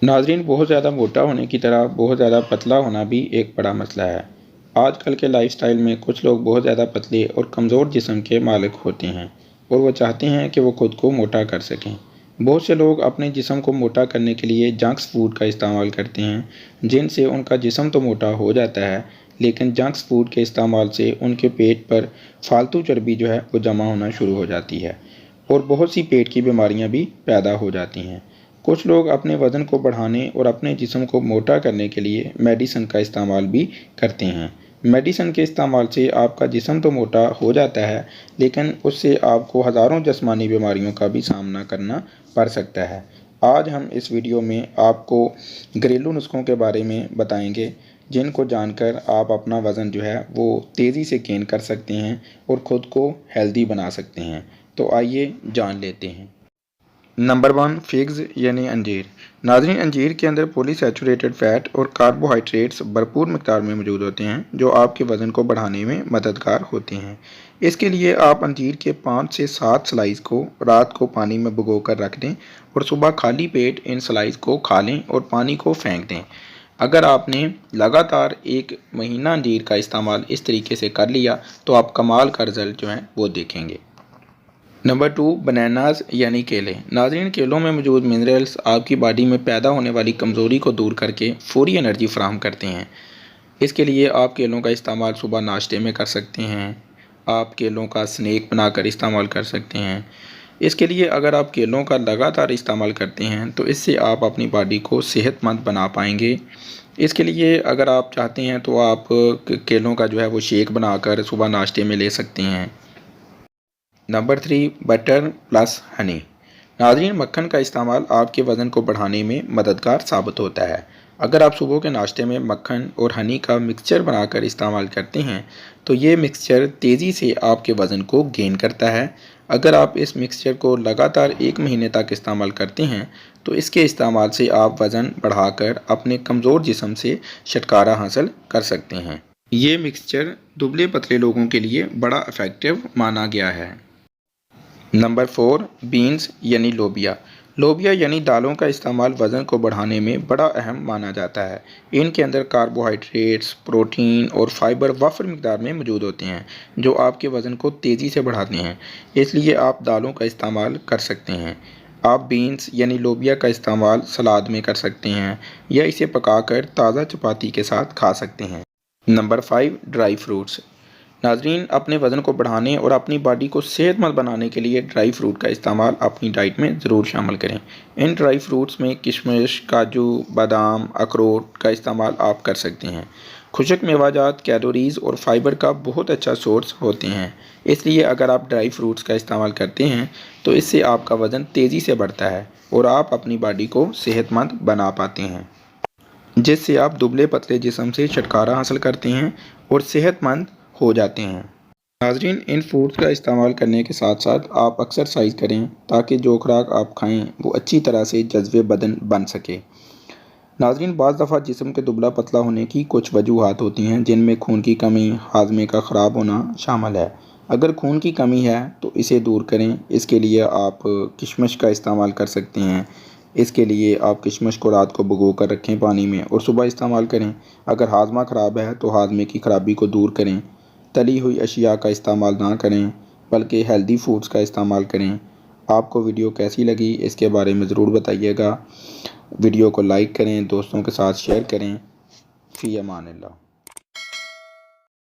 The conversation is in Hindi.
नाज़रीन, बहुत ज़्यादा मोटा होने की तरह बहुत ज़्यादा पतला होना भी एक बड़ा मसला है। आजकल के लाइफ़स्टाइल में कुछ लोग बहुत ज़्यादा पतले और कमज़ोर जिस्म के मालिक होते हैं और वो चाहते हैं कि वो खुद को मोटा कर सकें। बहुत से लोग अपने जिस्म को मोटा करने के लिए जंक्स फूड का इस्तेमाल करते हैं, जिनसे उनका जिस्म तो मोटा हो जाता है, लेकिन जंक्स फूड के इस्तेमाल से उनके पेट पर फालतू चर्बी जो है वो जमा होना शुरू हो जाती है और बहुत सी पेट की बीमारियां भी पैदा हो जाती हैं। कुछ लोग अपने वज़न को बढ़ाने और अपने जिस्म को मोटा करने के लिए मेडिसिन का इस्तेमाल भी करते हैं। मेडिसिन के इस्तेमाल से आपका जिस्म तो मोटा हो जाता है, लेकिन उससे आपको हज़ारों जिस्मानी बीमारियों का भी सामना करना पड़ सकता है। आज हम इस वीडियो में आपको घरेलू नुस्ख़ों के बारे में बताएंगे, जिनको जानकर आप अपना वज़न जो है वो तेज़ी से गेन कर सकते हैं और ख़ुद को हेल्दी बना सकते हैं। तो आइए जान लेते हैं। नंबर 1, फिग्स यानी अंजीर। नाज़रीन, अंजीर के अंदर पॉलीसैचुरेटेड फ़ैट और कार्बोहाइड्रेट्स भरपूर मिक़दार में मौजूद होते हैं, जो आपके वज़न को बढ़ाने में मददगार होते हैं। इसके लिए आप अंजीर के 5 से 7 स्लाइस को रात को पानी में भिगोकर रख दें और सुबह खाली पेट इन स्लाइस को खा लें और पानी को फेंक दें। अगर आपने लगातार 1 महीना अंजीर का इस्तेमाल इस तरीके से कर लिया, तो आप कमाल का रिज़ल्ट जो है वो देखेंगे। नंबर 2, बनानास यानी केले। नाज़रीन, केलों में मौजूद मिनरल्स आपकी बॉडी में पैदा होने वाली कमज़ोरी को दूर करके फौरी एनर्जी फ़राहम करते हैं। इसके लिए आप केलों का इस्तेमाल सुबह नाश्ते में कर सकते हैं। आप केलों का स्नैक बनाकर इस्तेमाल कर सकते हैं। इसके लिए अगर आप केलों का लगातार इस्तेमाल करते हैं, तो इससे आप अपनी बॉडी को सेहतमंद बना पाएंगे। इसके लिए अगर आप चाहते हैं तो आप केलों का जो है वो शेक बनाकर सुबह नाश्ते में ले सकते हैं। Number 3, butter plus Honey. नाज़रीन, मक्खन का इस्तेमाल आपके वज़न को बढ़ाने में मददगार साबित होता है। अगर आप सुबह के नाश्ते में मक्खन और हनी का मिक्सचर बनाकर इस्तेमाल करते हैं, तो ये मिक्सचर तेज़ी से आपके वज़न को गेन करता है। अगर आप इस मिक्सचर को लगातार 1 महीने तक इस्तेमाल करते हैं, तो इसके इस्तेमाल से आप वज़न बढ़ाकर अपने कमज़ोर जिस्म से छुटकारा हासिल कर सकते हैं। ये मिक्सचर दुबले पतले लोगों के लिए बड़ा इफ़ेक्टिव माना गया है। नंबर 4, बीन्स यानी लोबिया। लोबिया यानी दालों का इस्तेमाल वज़न को बढ़ाने में बड़ा अहम माना जाता है। इनके अंदर कार्बोहाइड्रेट्स, प्रोटीन और फाइबर वफ़र मिक़दार में मौजूद होते हैं, जो आपके वज़न को तेज़ी से बढ़ाते हैं। इसलिए आप दालों का इस्तेमाल कर सकते हैं। आप बीन्स यानी लोबिया का इस्तेमाल सलाद में कर सकते हैं या इसे पकाकर ताज़ा चपाती के साथ खा सकते हैं। Number 5, dry fruits. नाज़रीन, अपने वज़न को बढ़ाने और अपनी बॉडी को सेहतमंद बनाने के लिए ड्राई फ्रूट का इस्तेमाल अपनी डाइट में ज़रूर शामिल करें। इन ड्राई फ्रूट्स में किशमिश, काजू, बादाम, अखरोट का इस्तेमाल आप कर सकते हैं। खुशक मेवाजात कैलोरीज़ और फाइबर का बहुत अच्छा सोर्स होते हैं। इसलिए अगर आप ड्राई फ्रूट्स का इस्तेमाल करते हैं, तो इससे आपका वज़न तेज़ी से बढ़ता है और आप अपनी बॉडी को सेहतमंद बना पाते हैं, जिससे आप दुबले पतले जिस्म से छुटकारा हासिल करते हैं और सेहतमंद हो जाते हैं। नाज़रीन, इन फूड्स का इस्तेमाल करने के साथ साथ आप एक्सरसाइज करें, ताकि जो खुराक आप खाएं वो अच्छी तरह से जज़्बे बदन बन सके। नाज़रीन, बाज़ दफ़ा जिस्म के दुबला पतला होने की कुछ वजूहात होती हैं, जिनमें खून की कमी, हाजमे का ख़राब होना शामिल है। अगर खून की कमी है तो इसे दूर करें। इसके लिए आप किशमिश का इस्तेमाल कर सकते हैं। इसके लिए आप किशमिश को रात को भिगो कर रखें पानी में और सुबह इस्तेमाल करें। अगर हाजमा ख़राब है तो हाजमे की ख़राबी को दूर करें। तली हुई अशिया का इस्तेमाल ना करें, बल्कि हेल्दी फूड्स का इस्तेमाल करें। आपको वीडियो कैसी लगी, इसके बारे में ज़रूर बताइएगा। वीडियो को लाइक करें, दोस्तों के साथ शेयर करें। फ़ी अमान अल्लाह।